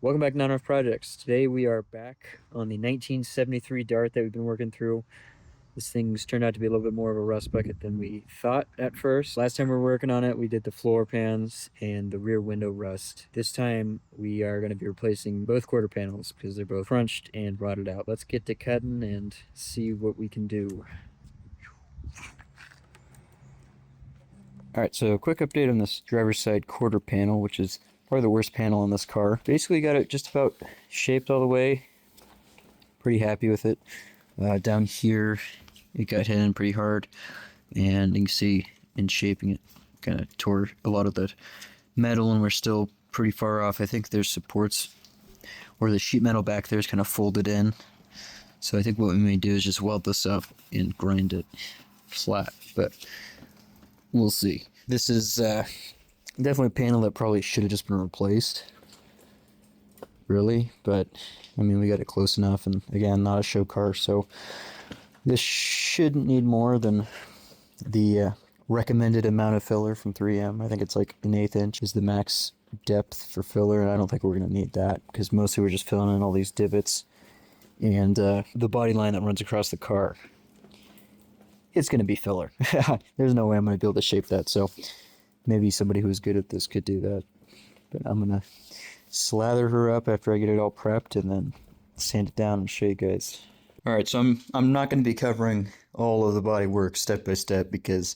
Welcome back to Not Enough Projects. Today we are back on the 1973 Dart that we've been working through. This thing's turned out to be a little bit more of a rust bucket than we thought at first. Last time we were working on it, we did the floor pans and the rear window rust. This time we are going to be replacing both quarter panels because they're both crunched and rotted out. Let's get to cutting and see what we can do. All right, so a quick update on this driver's side quarter panel, which is probably the worst panel in this car. Basically got it just about shaped all the way. Pretty happy with it. Down here, it got hit in pretty hard, and you can see in shaping it, kind of tore a lot of the metal, and we're still pretty far off. I think there's supports where the sheet metal back there is kind of folded in. So I think what we may do is just weld this up and grind it flat, but we'll see. This is definitely a panel that probably should have just been replaced, really, but I mean, we got it close enough, and again, not a show car, so this shouldn't need more than the recommended amount of filler from 3M. I think it's like 1/8 inch is the max depth for filler, and I don't think we're going to need that because mostly we're just filling in all these divots and the body line that runs across the car. It's going to be filler. There's no way I'm going to be able to shape that, so maybe somebody who's good at this could do that. But I'm going to slather her up after I get it all prepped and then sand it down and show you guys. Alright, so I'm not going to be covering all of the body work step by step because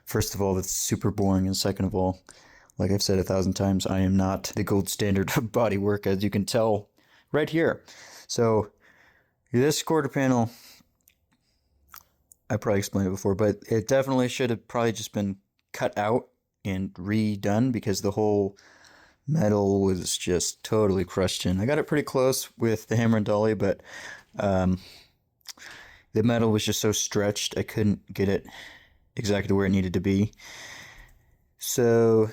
first of all, that's super boring, and second of all, like I've said 1,000 times, I am not the gold standard of body work, as you can tell right here. So this quarter panel, I probably explained it before, but it definitely should have probably just been cut out and redone because the whole metal was just totally crushed in. I got it pretty close with the hammer and dolly, but the metal was just so stretched I couldn't get it exactly where it needed to be. So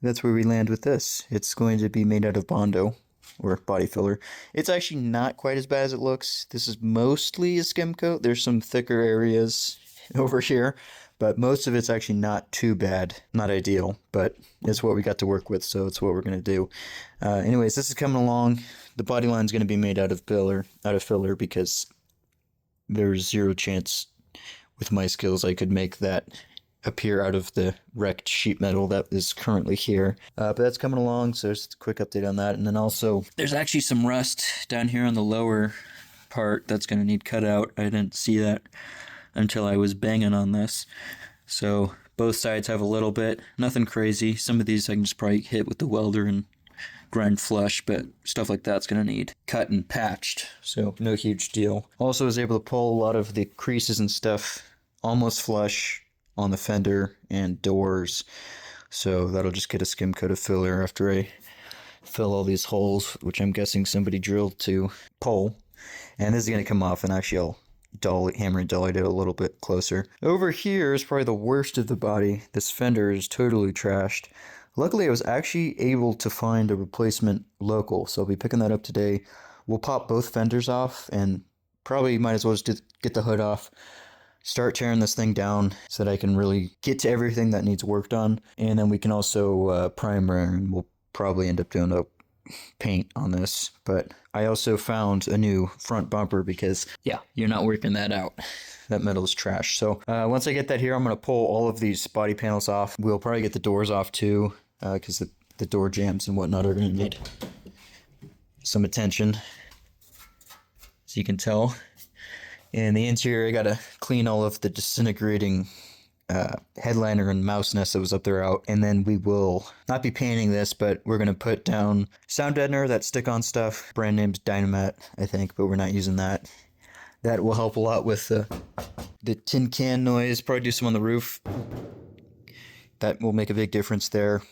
that's where we land with this. It's going to be made out of Bondo, or body filler. It's actually not quite as bad as it looks. This is mostly a skim coat. There's some thicker areas over here, but most of it's actually not too bad. Not ideal, but it's what we got to work with, so it's what we're going to do. Anyways, this is coming along. The body line is going to be made out of filler because there's zero chance with my skills I could make that appear out of the wrecked sheet metal that is currently here. But that's coming along, so just a quick update on that. And then also, there's actually some rust down here on the lower part that's going to need cut out. I didn't see that until I was banging on this. So both sides have a little bit, nothing crazy. Some of these I can just probably hit with the welder and grind flush, but stuff like that's going to need cut and patched, so no huge deal. Also was able to pull a lot of the creases and stuff almost flush on the fender and doors, so that'll just get a skim coat of filler after I fill all these holes, which I'm guessing somebody drilled to pull. And this is going to come off, and actually I'll hammer and dolly it a little bit closer. Over here is probably the worst of the body. This fender is totally trashed. Luckily, I was actually able to find a replacement local, so I'll be picking that up today. We'll pop both fenders off, and probably might as well just get the hood off, start tearing this thing down so that I can really get to everything that needs worked on, and then we can also primer, and we'll probably end up doing a paint on this. But I also found a new front bumper because, yeah, you're not working that out. That metal is trash. So once I get that here, I'm going to pull all of these body panels off. We'll probably get the doors off too, because the door jambs and whatnot are going to need some attention, as you can tell. And the interior, I got to clean all of the disintegrating headliner and mouse nest that was up there out, and then we will not be painting this, but we're going to put down sound deadener, that stick-on stuff. Brand name's Dynamat, I think, but we're not using that. That will help a lot with the tin can noise. Probably do some on the roof. That will make a big difference there.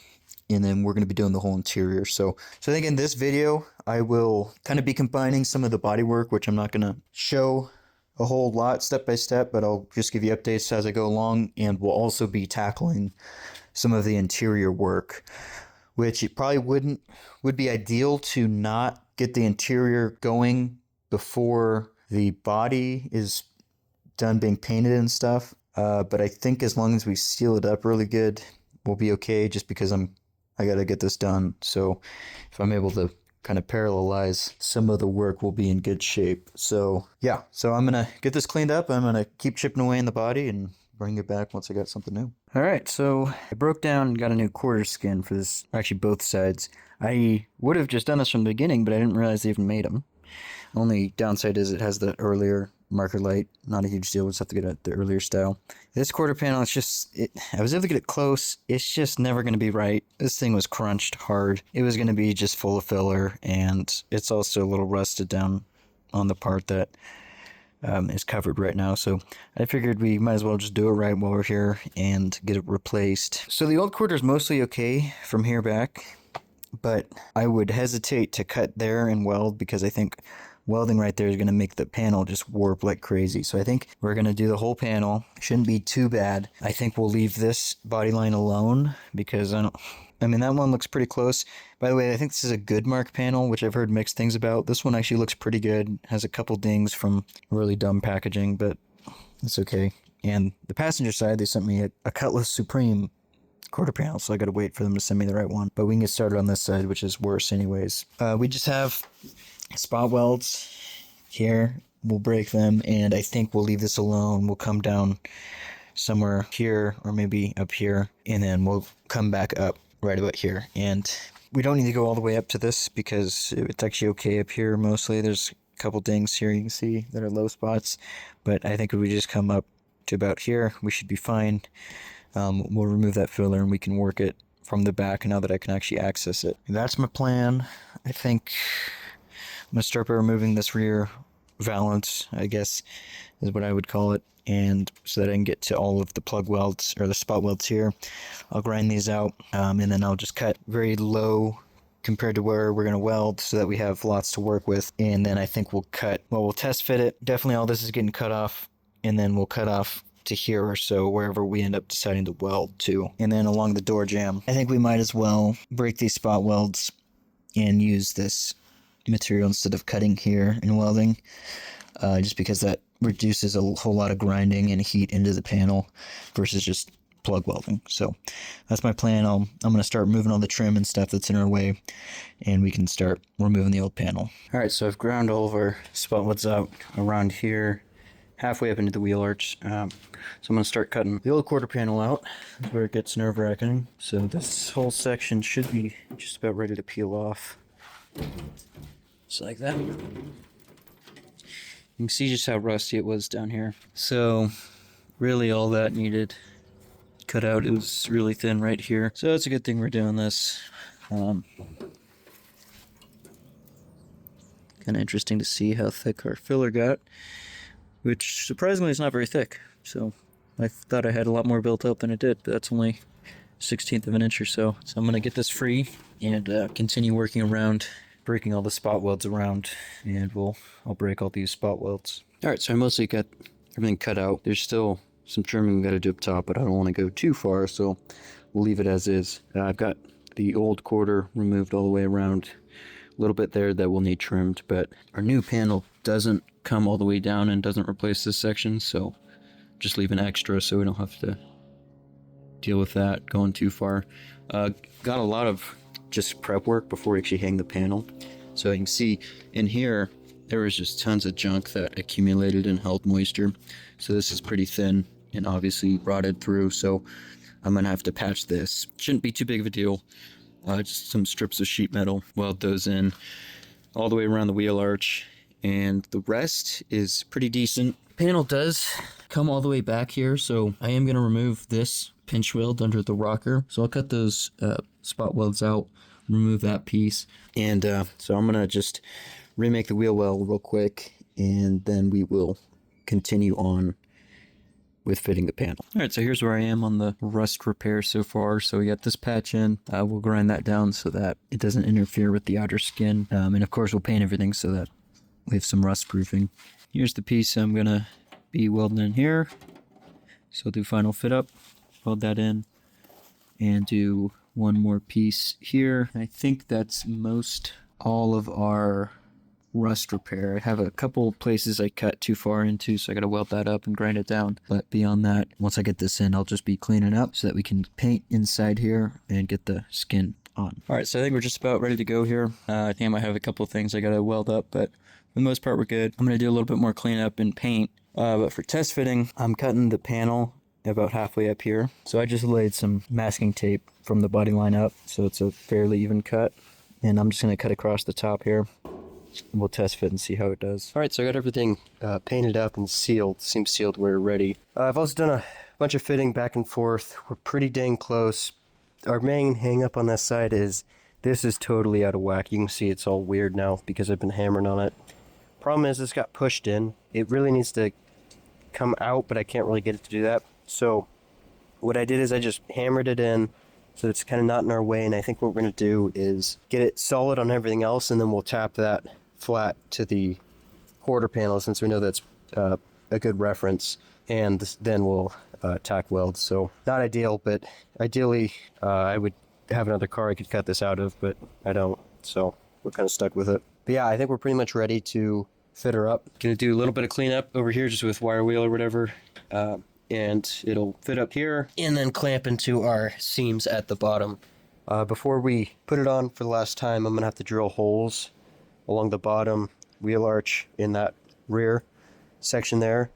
And then we're going to be doing the whole interior. So I think in this video, I will kind of be combining some of the body work, which I'm not going to show a whole lot step by step, but I'll just give you updates as I go along, and we'll also be tackling some of the interior work, which it probably would be ideal to not get the interior going before the body is done being painted and stuff. But I think as long as we seal it up really good, we'll be okay, just because I got to get this done. So if I'm able to kind of parallelize some of the work, will be in good shape. So yeah, so I'm gonna get this cleaned up. I'm gonna keep chipping away in the body and bring it back once I got something new. All right, so I broke down and got a new quarter skin for this, actually both sides. I would have just done this from the beginning, but I didn't realize they even made them. Only downside is it has the earlier marker light. Not a huge deal. We'll just have to get at the earlier style. This quarter panel, I was able to get it close. It's just never going to be right. This thing was crunched hard. It was going to be just full of filler, and it's also a little rusted down on the part that is covered right now. So I figured we might as well just do it right while we're here and get it replaced. So the old quarter is mostly okay from here back, but I would hesitate to cut there and weld because I think welding right there is going to make the panel just warp like crazy. So I think we're going to do the whole panel. Shouldn't be too bad. I think we'll leave this body line alone because that one looks pretty close. By the way, I think this is a good mark panel, which I've heard mixed things about. This one actually looks pretty good. Has a couple dings from really dumb packaging, but it's okay. And the passenger side, they sent me a Cutlass Supreme quarter panel, so I gotta wait for them to send me the right one. But we can get started on this side, which is worse anyways. We just have spot welds here. We'll break them, and I think we'll leave this alone. We'll come down somewhere here or maybe up here, and then we'll come back up right about here. And we don't need to go all the way up to this because it's actually okay up here mostly. There's a couple dings here you can see that are low spots, but I think if we just come up to about here, we should be fine. We'll remove that filler and we can work it from the back now that I can actually access it. That's my plan. I think I'm going to start by removing this rear valance, I guess is what I would call it, and so that I can get to all of the plug welds or the spot welds here. I'll grind these out, and then I'll just cut very low compared to where we're going to weld so that we have lots to work with. And then I think we'll test fit it. Definitely all this is getting cut off, and then we'll cut off to here or so, wherever we end up deciding to weld to. And then along the door jamb, I think we might as well break these spot welds and use this material instead of cutting here and welding, just because that reduces a whole lot of grinding and heat into the panel versus just plug welding. So that's my plan. I'm going to start removing all the trim and stuff that's in our way, and we can start removing the old panel. All right, so I've ground all of our spot welds out around here, halfway up into the wheel arch. So I'm going to start cutting the old quarter panel out. That's where it gets nerve-wracking. So this whole section should be just about ready to peel off. Just like that. You can see just how rusty it was down here. So really all that needed cut out. It was really thin right here. So it's a good thing we're doing this. Kind of interesting to see how thick our filler got, which surprisingly is not very thick. So I thought I had a lot more built up than it did, but that's only 1/16 of an inch or so. So I'm going to get this free and continue working around, breaking all the spot welds around, and I'll break all these spot welds. All right, so I mostly got everything cut out. There's still some trimming we got to do up top, but I don't want to go too far, so we'll leave it as is. I've got the old quarter removed all the way around. A little bit there that will need trimmed, but our new panel doesn't come all the way down and doesn't replace this section, so just leave an extra so we don't have to deal with that going too far. Got a lot of just prep work before we actually hang the panel. So you can see in here there was just tons of junk that accumulated and held moisture. So this is pretty thin and obviously rotted through, so I'm gonna have to patch this. Shouldn't be too big of a deal. Just some strips of sheet metal, weld those in all the way around the wheel arch, and the rest is pretty decent. Panel does come all the way back here, so I am going to remove this pinch weld under the rocker. So I'll cut those spot welds out, remove that piece, and so I'm going to just remake the wheel well real quick, and then we will continue on with fitting the panel. All right, so here's where I am on the rust repair so far. So we got this patch in. We'll grind that down so that it doesn't interfere with the outer skin. And of course, we'll paint everything so that we have some rust proofing. Here's the piece I'm gonna be welding in here. So I'll do final fit up, weld that in, and do one more piece here. I think that's most all of our rust repair. I have a couple places I cut too far into, so I gotta weld that up and grind it down. But beyond that, once I get this in, I'll just be cleaning up so that we can paint inside here and get the skin on. All right, so I think we're just about ready to go here. I think I might have a couple of things I gotta weld up, but for the most part, we're good. I'm gonna do a little bit more cleanup and paint, but for test fitting, I'm cutting the panel about halfway up here. So I just laid some masking tape from the body line up, so it's a fairly even cut. And I'm just gonna cut across the top here. We'll test fit and see how it does. All right, so I got everything painted up and sealed. Seems sealed, we're ready. I've also done a bunch of fitting back and forth. We're pretty dang close. Our main hang up on this side is this is totally out of whack. You can see it's all weird now because I've been hammering on it. Problem is this got pushed in. It really needs to come out, but I can't really get it to do that. So what I did is I just hammered it in so it's kind of not in our way, and I think what we're going to do is get it solid on everything else, and then we'll tap that flat to the quarter panel since we know that's a good reference, and then we'll tack weld. So not ideal, but ideally I would have another car I could cut this out of, but I don't, so we're kind of stuck with it. But yeah, I think we're pretty much ready to fit her up. Gonna do a little bit of cleanup over here just with wire wheel or whatever, and it'll fit up here and then clamp into our seams at the bottom. Before we put it on for the last time, I'm gonna have to drill holes along the bottom wheel arch in that rear section there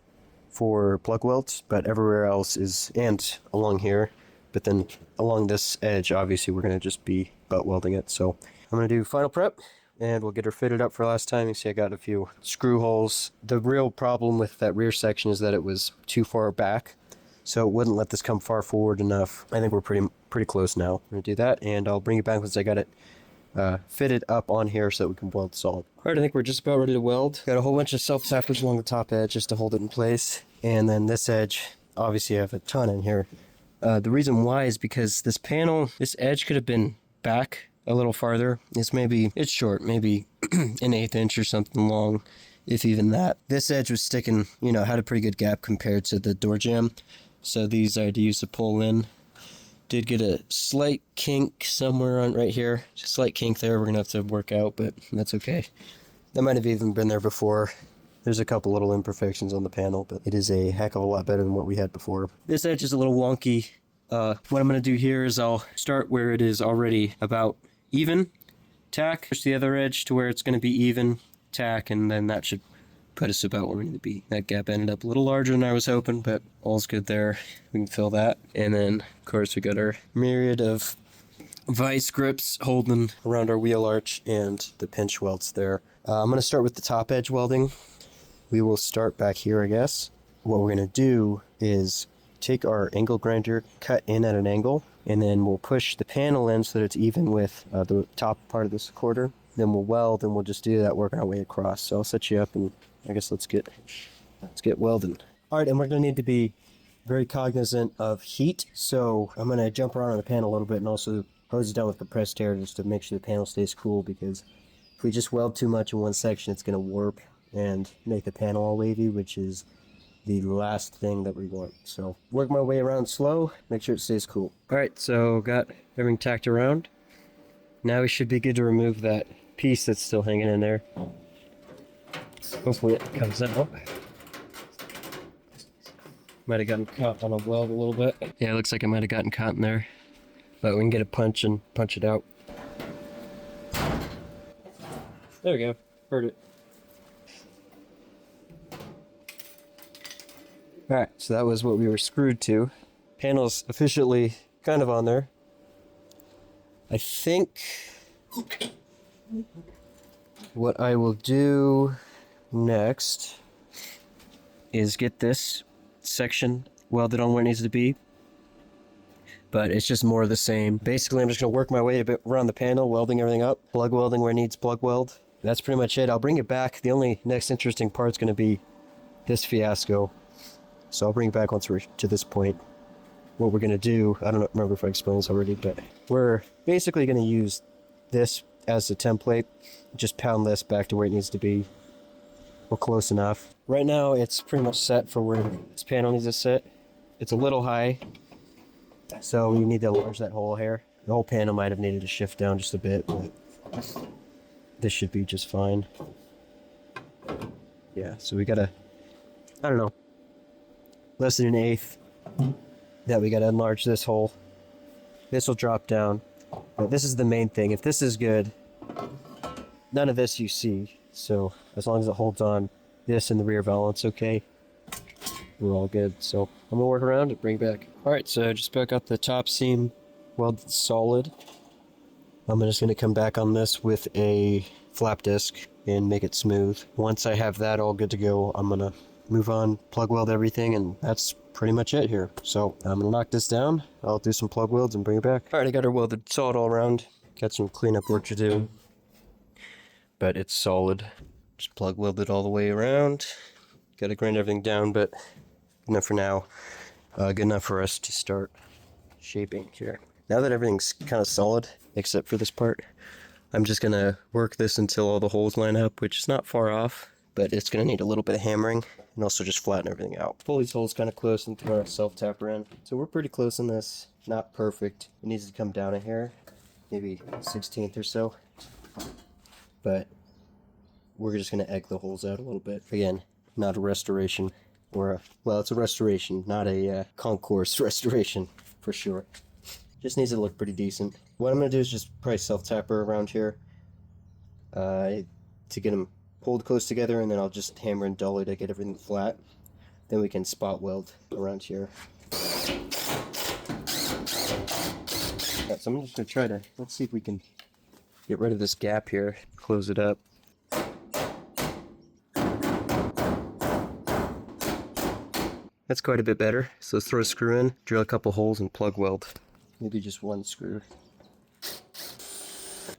for plug welds, but everywhere else is, and along here, but then along this edge, obviously we're gonna just be butt welding it. So I'm gonna do final prep and we'll get her fitted up for last time. You see I got a few screw holes. The real problem with that rear section is that it was too far back, so it wouldn't let this come far forward enough. I think we're pretty close now. We're gonna do that, and I'll bring it back once I got it fitted up on here so that we can weld solid. All right, I think we're just about ready to weld. Got a whole bunch of self-tappers along the top edge just to hold it in place, and then this edge, obviously I have a ton in here. The reason why is because this panel, this edge could have been back a little farther. It's short, maybe an eighth inch or something long, if even that. This edge was sticking, had a pretty good gap compared to the door jamb, so these I had to use to pull in. Did get a slight kink somewhere on right here. Just a slight kink there we're gonna have to work out, but that's okay. That might have even been there before. There's a couple little imperfections on the panel, but it is a heck of a lot better than what we had before. This edge is a little wonky. What I'm gonna do here is I'll start where it is already about even, tack, push the other edge to where it's gonna be even, tack, and then that should put us about where we need to be. That gap ended up a little larger than I was hoping, but all's good there. We can fill that. And then, of course, we got our myriad of vice grips holding around our wheel arch and the pinch welds there. I'm going to start with the top edge welding. We will start back here, I guess. What we're going to do is take our angle grinder, cut in at an angle, and then we'll push the panel in so that it's even with the top part of this quarter. Then we'll weld, and we'll just do that, working our way across. So I'll set you up, and I guess let's get welding. All right, and we're gonna need to be very cognizant of heat. So I'm gonna jump around on the panel a little bit and also hose it down with compressed air just to make sure the panel stays cool, because if we just weld too much in one section, it's gonna warp and make the panel all wavy, which is the last thing that we want. So work my way around slow, make sure it stays cool. All right, so got everything tacked around. Now we should be good to remove that piece that's still hanging in there. Hopefully it comes out. Might have gotten caught on a weld a little bit. Yeah, it looks like I might have gotten caught in there. But we can get a punch and punch it out. There we go. Heard it. Alright, so that was what we were screwed to. Panel's officially kind of on there. I think what I will do next is get this section welded on where it needs to be, but it's just more of the same. Basically, I'm just going to work my way a bit around the panel, welding everything up, plug welding where it needs plug weld. That's pretty much it. I'll bring it back. The only next interesting part is going to be this fiasco, so I'll bring it back once we're to this point. What we're going to do, I don't remember if I explained this already, but we're basically going to use this as the template, just pound this back to where it needs to be. We're close enough. Right now it's pretty much set for where this panel needs to sit. It's a little high, so we need to enlarge that hole here. The whole panel might have needed to shift down just a bit, but this should be just fine. Yeah, so we gotta, I don't know, less than an eighth that we gotta enlarge this hole. This will drop down, But this is the main thing. If this is good, none of this you see. So as long as it holds on, this and the rear valance okay, we're all good. So I'm gonna work around it, bring it back. All right, so I just back out the top seam welded solid. I'm just gonna come back on this with a flap disc and make it smooth. Once I have that all good to go, I'm gonna move on, plug weld everything, and that's pretty much it here. So I'm gonna knock this down. I'll do some plug welds and bring it back. All right, I got her welded solid all around. Got some cleanup work to do, but it's solid. Just plug weld it all the way around. Got to grind everything down, but good enough for now. Good enough for us to start shaping here. Now that everything's kind of solid, except for this part, I'm just gonna work this until all the holes line up, which is not far off, but it's gonna need a little bit of hammering and also just flatten everything out. Pull these holes kind of close and throw our self-tapper in. So we're pretty close on this. Not perfect. It needs to come down a hair, maybe 1/16 or so. But we're just gonna egg the holes out a little bit. Again, not a restoration, or a, well, it's a restoration, not a concourse restoration, for sure. Just needs to look pretty decent. What I'm gonna do is just probably self-tapper around here to get them pulled close together, and then I'll just hammer and dull it to get everything flat. Then we can spot weld around here. Right, so I'm just gonna try to, let's see if we can get rid of this gap here, close it up. That's quite a bit better. So let's throw a screw in, drill a couple holes, and plug weld. Maybe just one screw.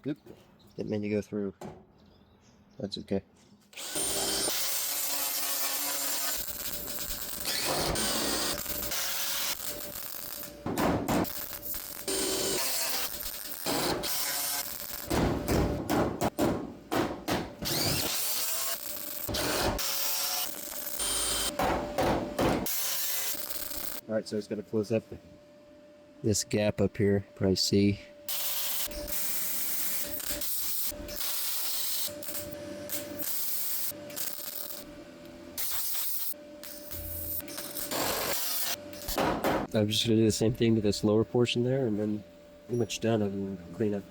Oop. Didn't mean to go through. That's okay. Alright, so it's going to close up this gap up here, probably see. I'm just going to do the same thing to this lower portion there, and then pretty much done other than clean up.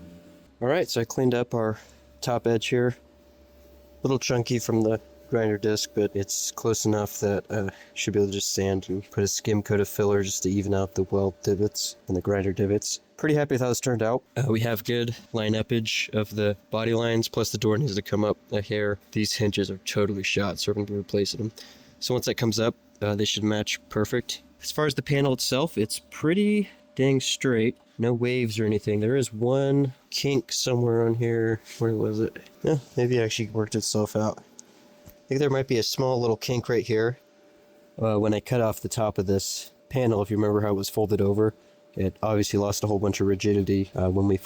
Alright, so I cleaned up our top edge here. A little chunky from the grinder disc, but it's close enough that I should be able to just sand and put a skim coat of filler just to even out the weld divots and the grinder divots. Pretty happy with how this turned out. We have good line uppage of the body lines, plus the door needs to come up a hair. These hinges are totally shot, so we're going to be replacing them. So once that comes up, they should match perfect. As far as the panel itself, it's pretty dang straight. No waves or anything. There is one kink somewhere on here. Where was it? Yeah, maybe it actually worked itself out. I think there might be a small little kink right here. When I cut off the top of this panel, if you remember how it was folded over, it obviously lost a whole bunch of rigidity when we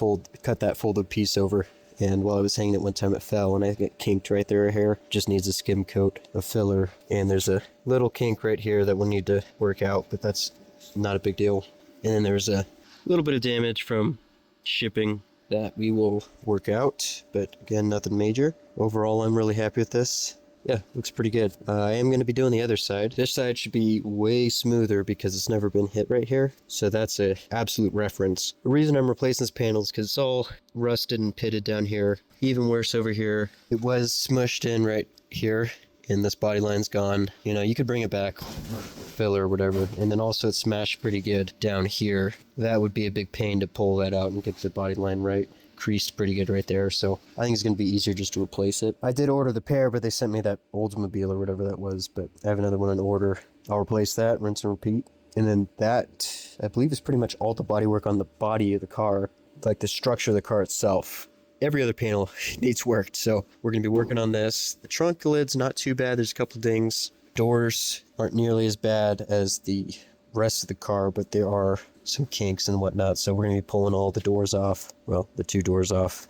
cut that folded piece over. And while I was hanging it one time, it fell, and I think it kinked right there. Here just needs a skim coat of filler, and there's a little kink right here that we'll need to work out, but that's not a big deal. And then there's a little bit of damage from shipping that we will work out, but again, nothing major. Overall, I'm really happy with this. Yeah, looks pretty good. I am going to be doing the other side. This side should be way smoother because it's never been hit right here. So that's a absolute reference. The reason I'm replacing this panel is because it's all rusted and pitted down here. Even worse over here. It was smushed in right here, and this body line's gone. You know, you could bring it back, filler or whatever. And then also it's smashed pretty good down here. That would be a big pain to pull that out and get the body line right. Creased pretty good right there, so I think it's going to be easier just to replace it. I did order the pair, but they sent me that Oldsmobile or whatever that was, but I have another one in order. I'll replace that, rinse and repeat. And then that, I believe, is pretty much all the bodywork on the body of the car, like the structure of the car itself. Every other panel needs worked, so we're going to be working on this. The trunk lid's not too bad. There's a couple dings. Doors aren't nearly as bad as the rest of the car, but there are some kinks and whatnot, so we're going to be pulling all the doors off, well, the two doors off,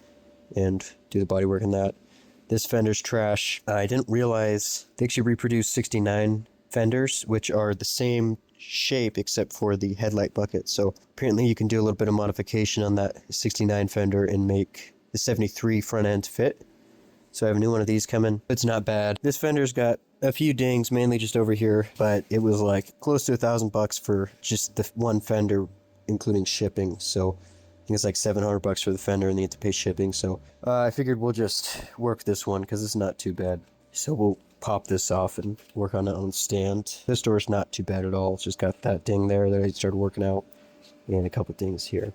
and do the bodywork on that. This fender's trash. I didn't realize they actually reproduce 69 fenders, which are the same shape except for the headlight bucket, so apparently you can do a little bit of modification on that 69 fender and make the 73 front end fit. So I have a new one of these coming. It's not bad. This fender's got a few dings, mainly just over here, but it was like close to $1,000 for just the one fender, including shipping. So think it's like $700 for the fender, and you have to pay shipping. So I figured we'll just work this one because it's not too bad. So we'll pop this off and work on it on stand. This door's not too bad at all. It's just got that ding there that I started working out, and a couple things here.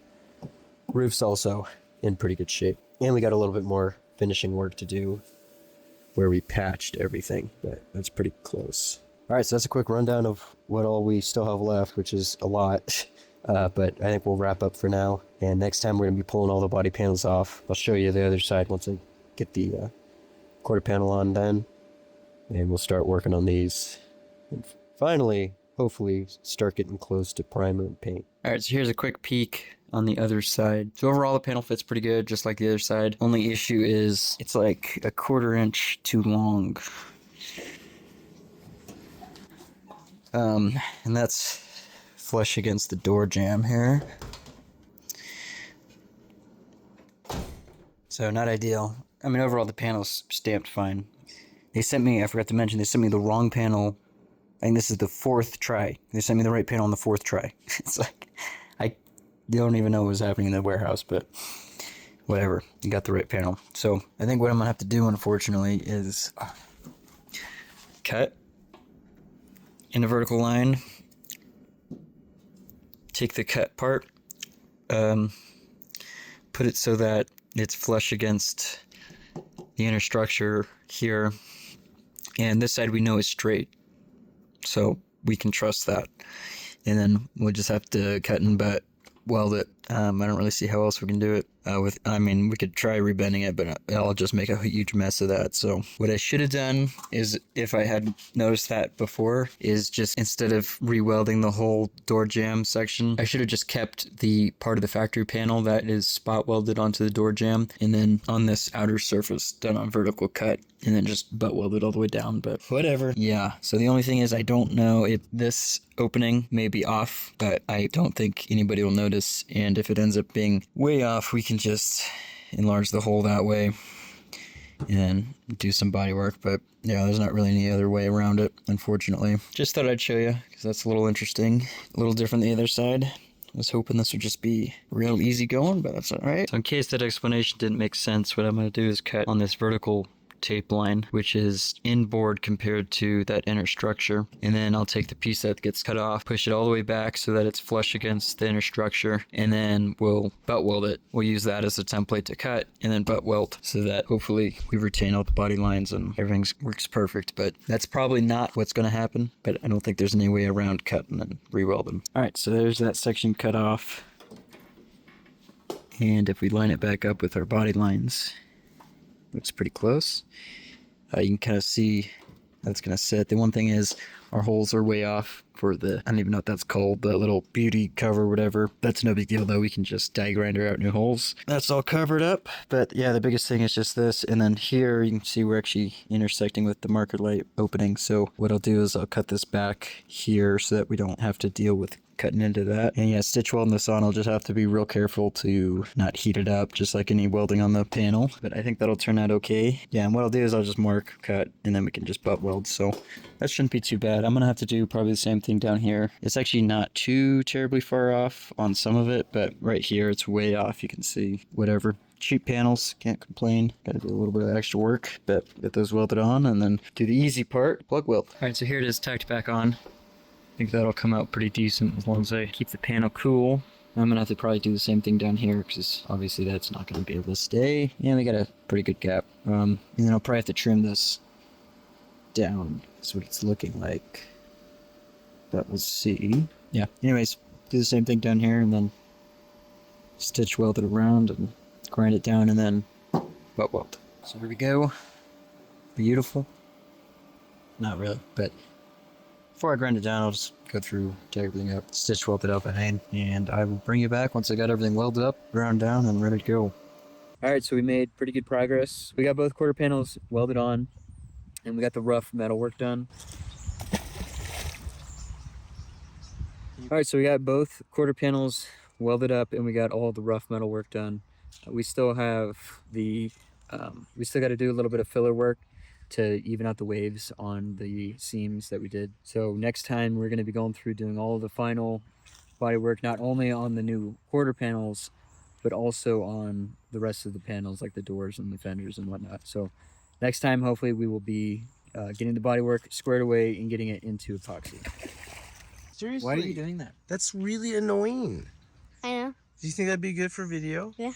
Roof's also in pretty good shape, and we got a little bit more finishing work to do where we patched everything, but that's pretty close. All right, so that's a quick rundown of what all we still have left, which is a lot. But I think we'll wrap up for now. And next time we're going to be pulling all the body panels off. I'll show you the other side once I get the quarter panel on then. And we'll start working on these. And finally, hopefully, start getting close to primer and paint. All right, so here's a quick peek on the other side. So overall, the panel fits pretty good, just like the other side. Only issue is it's like a 1/4 inch too long. And that's flush against the door jamb here. So not ideal. I mean, overall, the panel's stamped fine. They sent me, I forgot to mention, they sent me the wrong panel. I think this is the 4th try. They sent me the right panel on the 4th try. It's like, I don't even know what was happening in the warehouse, but whatever. You got the right panel. So I think what I'm going to have to do, unfortunately, is cut in a vertical line, take the cut part, put it so that it's flush against the inner structure here, and this side we know is straight, so we can trust that. And then we'll just have to cut and butt weld it. I don't really see how else we can do it. I mean, we could try rebending it, but I'll just make a huge mess of that. So what I should have done is, if I had noticed that before, is just instead of re-welding the whole door jamb section, I should have just kept the part of the factory panel that is spot welded onto the door jamb, and then on this outer surface done on vertical cut, and then just butt welded all the way down, but whatever. Yeah, so the only thing is I don't know if this opening may be off, but I don't think anybody will notice, and if it ends up being way off, we can just enlarge the hole that way and do some body work. But yeah, there's not really any other way around it, unfortunately. Just thought I'd show you because that's a little interesting, a little different than the other side. I was hoping this would just be real easy going, but that's all right. So in case that explanation didn't make sense, what I'm going to do is cut on this vertical tape line, which is inboard compared to that inner structure, and then I'll take the piece that gets cut off, push it all the way back so that it's flush against the inner structure, and then we'll butt weld it. We'll use that as a template to cut, and then butt weld, so that hopefully we retain all the body lines and everything works perfect. But that's probably not what's going to happen, but I don't think there's any way around cutting and re-weld them. All right, so there's that section cut off, and if we line it back up with our body lines, looks pretty close. You can kind of see how it's going to sit. The one thing is our holes are way off for the, I don't even know what that's called, the little beauty cover, whatever. That's no big deal though. We can just die grinder out new holes. That's all covered up. But yeah, the biggest thing is just this. And then here you can see we're actually intersecting with the marker light opening. So what I'll do is I'll cut this back here so that we don't have to deal with cutting into that. And yeah, stitch welding this on, I'll just have to be real careful to not heat it up, just like any welding on the panel. But I think that'll turn out okay. Yeah, and what I'll do is I'll just mark, cut, and then we can just butt weld. So that shouldn't be too bad. I'm gonna have to do probably the same thing down here. It's actually not too terribly far off on some of it, but right here it's way off. You can see whatever. Cheap panels, can't complain. Gotta do a little bit of extra work, but get those welded on and then do the easy part, plug weld. All right, so here it is tacked back on. I think that'll come out pretty decent as long as I keep the panel cool. I'm gonna have to probably do the same thing down here because obviously that's not gonna be able to stay. Yeah, we got a pretty good gap. And then I'll probably have to trim this down. That's what it's looking like. But we'll see. Yeah, anyways, do the same thing down here and then stitch weld it around and grind it down and then butt weld. So here we go. Beautiful. Not really, but before I grind it down, I'll just go through, take everything up, stitch weld it up ahead, and I will bring you back once I got everything welded up, ground down, and ready to go. All right, so we made pretty good progress. We got both quarter panels welded on, and we got the rough metal work done. All right, so we got both quarter panels welded up, and we got all the rough metal work done. We still have the, we still got to do a little bit of filler work to even out the waves on the seams that we did. So next time we're going to be going through doing all the final body work, not only on the new quarter panels, but also on the rest of the panels, like the doors and the fenders and whatnot. So next time, hopefully, we will be getting the bodywork squared away and getting it into epoxy. Seriously. Why are you doing that? That's really annoying. I know. Do you think that'd be good for video? Yeah.